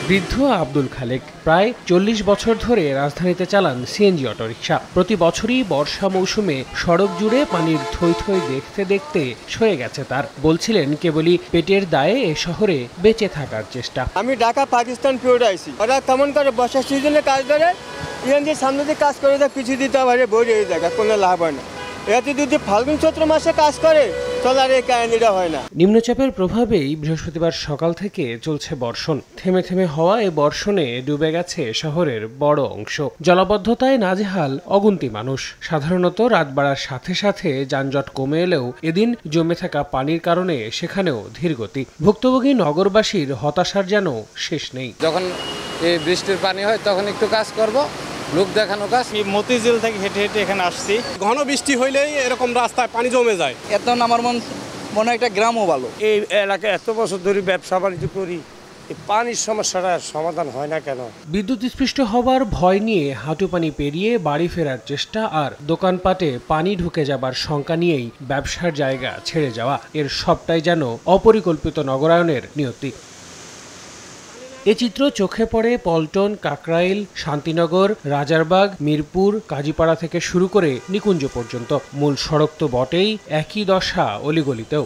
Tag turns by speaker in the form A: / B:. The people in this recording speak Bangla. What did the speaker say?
A: বৃদ্ধ আব্দুল খালেক প্রায় ৪০ বছর ধরে রাজধানীতে চালান সিএনজি অটোরিকশা। প্রতি বছরই বর্ষা মৌসুমে সড়ক জুড়ে পানির থই থই দেখতে দেখতে সয়ে গেছে তার। বলছিলেন কেবলই পেটের দায়ে এ শহরে বেঁচে থাকার চেষ্টা।
B: আমি ঢাকা পাকিস্তান ফিরে আইছি, ওরা কেমন করে বর্ষার সিজনে কাজ করে, সিএনজির সামনে দিয়ে কাজ করে পিছু দিতে পারে, বই এই জায়গা কোনো লাভ হয় না। এতে যদি ফাল্গুন চৈত্র মাসে কাজ করে তাহলে আর এই কাহিনীটা হয় না।
A: নিম্নচাপের প্রভাবেই বৃহস্পতিবার সকাল থেকে চলছে বর্ষণ। থেমে থেমে হওয়া এই বর্ষণে ডুবে গেছে শহরের বড় অংশ। জলাবদ্ধতায় নাজেহাল অগুন্তি মানুষ। সাধারণত রাত বাড়ার সাথে সাথে যানজট কমে এলেও এদিন জমে থাকা পানির কারণে সেখানেও ধীরগতি। ভুক্তভোগী নগরবাসীর হতাশার যেন শেষ নেই।
C: যখন এই বৃষ্টির পানি হয় তখন একটু কাজ করব, লোক দেখানো কাজ।
D: মতিঝিল থেকে হেঁটে হেঁটে এখানে আসছি।
E: ঘন বৃষ্টি হইলেই এরকম রাস্তায় পানি জমে যায়।
D: এখন আমার মনে হয় একটা গ্রামও ভালো।
F: এই এলাকায় এত বছর ধরে ব্যবসা বাণিজ্য করি, এই পানির সমস্যাটা সমাধান হয় না কেন?
A: বিদ্যুৎস্পৃষ্ট হবার ভয় নিয়ে হাঁটু পানি পেরিয়ে বাড়ি ফেরার চেষ্টা আর দোকানপাটে পানি ঢুকে যাবার শঙ্কা নিয়েই ব্যবসার জায়গা ছেড়ে যাওয়া, এর সবটাই যেন অপরিকল্পিত নগরায়নের নিয়তি। এ চিত্র চোখে পড়ে পল্টন, কাকরাইল, শান্তিনগর, রাজারবাগ, মিরপুর, কাজীপাড়া থেকে শুরু করে নিকুঞ্জ পর্যন্ত। মূল সড়ক তো বটেই, একই দশা অলিগলিতেও।